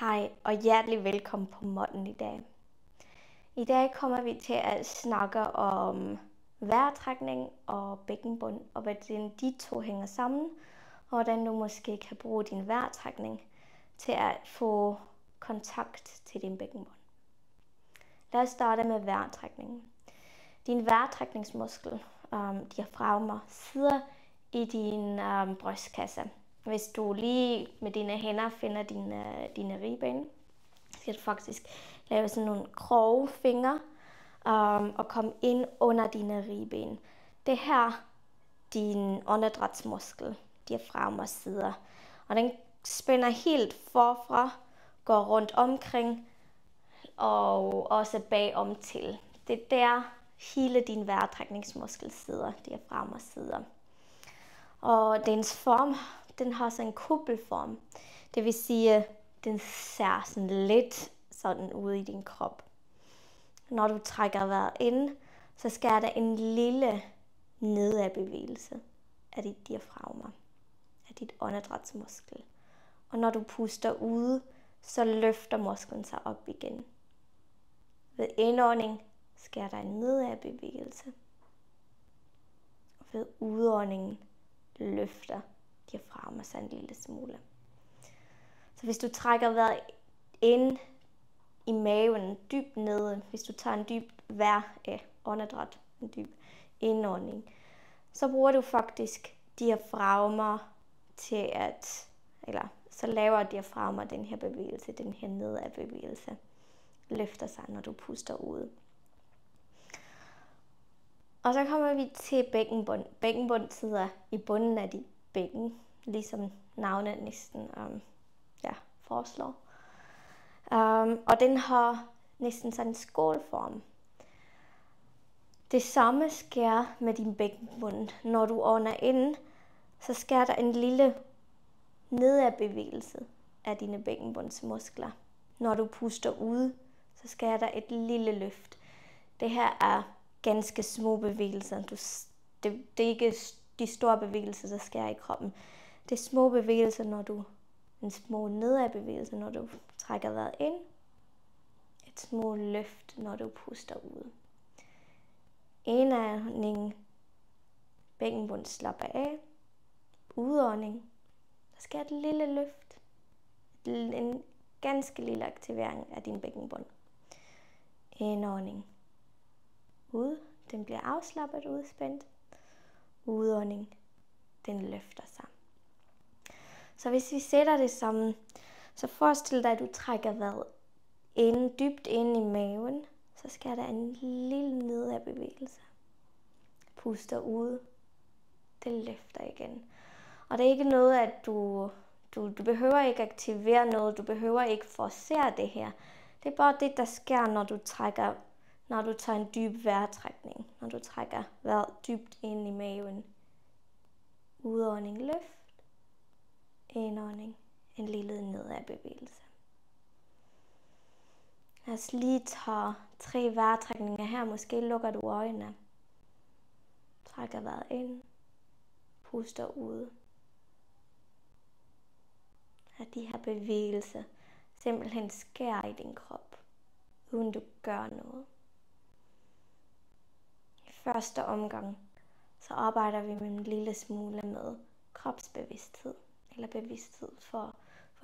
Hej og hjertelig velkommen på Måtten i dag. I dag kommer vi til at snakke om vejrtrækning og bækkenbund, og hvordan de to hænger sammen, og hvordan du måske kan bruge din vejrtrækning til at få kontakt til din bækkenbund. Lad os starte med vejrtrækningen. Din vejrtrækningsmuskel, diafragma, sidder i din brystkasse. Hvis du lige med dine hænder finder dine ribben, så skal du faktisk lave sådan nogle grove fingre og komme ind under dine ribben. Det her din åndedrætsmuskel, diafragma sidder, og den spænder helt forfra, går rundt omkring og også bagom til. Det er der hele din vejrtrækningsmuskel sidder, diafragma sidder. Og dens form, den har sådan en kuppelform. Det vil sige, den ser sådan lidt sådan ud i din krop. Når du trækker vejret ind, så sker der en lille nedadbevægelse af dit diafragma, af dit åndedrætsmuskel. Og når du puster ud, så løfter musklen sig op igen. Ved indånding sker der en nedadbevægelse. Og ved udåndingen løfter diafragma sig en lille smule. Så hvis du trækker vejret ind i maven, dybt nede, hvis du tager en dyb vejr af åndedræt, en dyb indånding, så bruger du faktisk diafragma til så laver diafragma den her bevægelse, den her nedadbevægelse, løfter sig, når du puster ud. Og så kommer vi til bækkenbund. Bækkenbund sidder i bunden af dit bækken, ligesom navnet næsten foreslår. Og den har næsten sådan en skålform. Det samme sker med din bækkenbund. Når du ånder ind, så sker der en lille nedadbevægelse af dine bækkenbundsmuskler. Når du puster ud, så sker der et lille løft. Det her er ganske små bevægelser. Det er ikke de store bevægelser, der sker i kroppen. Det er små bevægelser, en små nedadbevægelse, når du trækker vejret ind. Et små løft, når du puster ud. Indånding, bækkenbund slapper af. Udånding, der sker et lille løft. En ganske lille aktivering af din bækkenbund. Indånding. Ud, den bliver afslappet, udspændt. Udånding, den løfter sig. Så hvis vi sætter det sammen, så forestil dig, at du trækker vejret dybt ind i maven, så sker der en lille nedadbevægelse. Puster ud, det løfter igen. Og det er ikke noget, at du behøver ikke aktivere noget, du behøver ikke forcere det her. Det er bare det, der sker, når du tager en dyb vejrtrækning, når du trækker vejret dybt ind i maven. Udånding, løft. Indånding, en lille nedadbevægelse. Lad os lige tage 3 vejrtrækninger her. Måske lukker du øjnene. Trækker vejret ind. Puster ud. At de her bevægelser simpelthen sker i din krop, uden du gør noget. I første omgang, så arbejder vi med en lille smule med kropsbevidsthed, eller bevidsthed for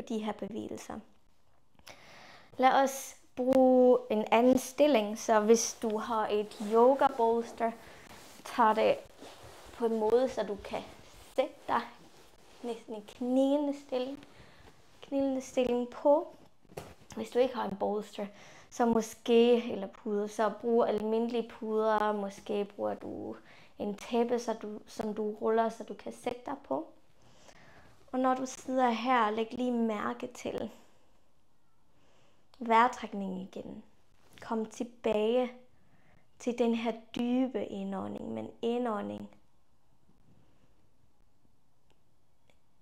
de her bevægelser. Lad os bruge en anden stilling, så hvis du har et yoga bolster, tag det på en måde, så du kan sætte dig næsten i knælende stilling på. Hvis du ikke har en bolster, så måske, eller puder, så brug almindelige puder. Måske bruger du en tæppe, som du ruller, så du kan sætte dig på. Og når du sidder her, læg lige mærke til vejrtrækningen igen. Kom tilbage til den her dybe indånding, men indånding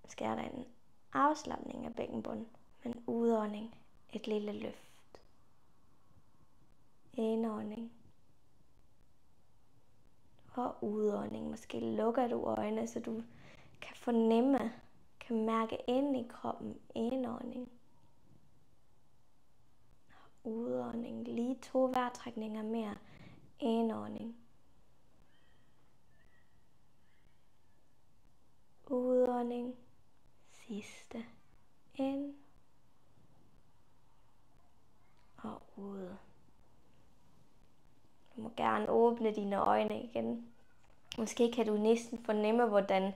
sker der en afslapning af bækkenbunden, men udånding et lille løft. Indånding og udånding. Måske lukker du øjnene, så du kan mærke ind i kroppen. Indånding. udånding. Lige 2 vejrtrækninger mere. Indånding. Udånding. Sidste. Ind. Og ud. Du må gerne åbne dine øjne igen. Måske kan du næsten fornemme, hvordan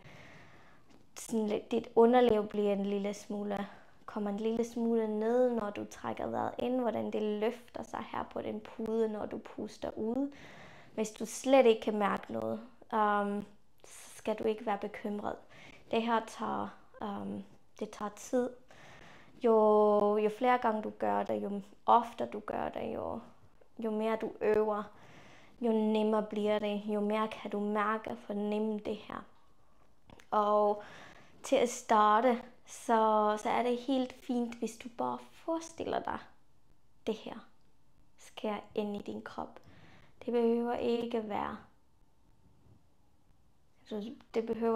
sådan dit underliv bliver kommer en lille smule ned, når du trækker vejret ind, hvordan det løfter sig her på den pude, når du puster ud. Hvis du slet ikke kan mærke noget, så skal du ikke være bekymret. Det her tager tid. Jo flere gange du gør det, jo oftere du gør det, jo mere du øver, jo nemmere bliver det, jo mere kan du mærke og fornemme det her. Og til at starte, så er det helt fint, hvis du bare forestiller dig det her sker ind i din krop. Det behøver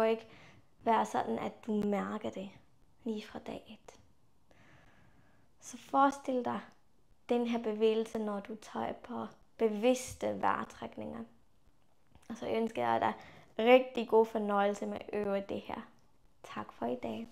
ikke være sådan, at du mærker det lige fra dag 1. Så forestil dig den her bevægelse, når du tager et par bevidste vejrtrækninger. Og så ønsker jeg dig rigtig god fornøjelse med at øve det her. Tak for i dag.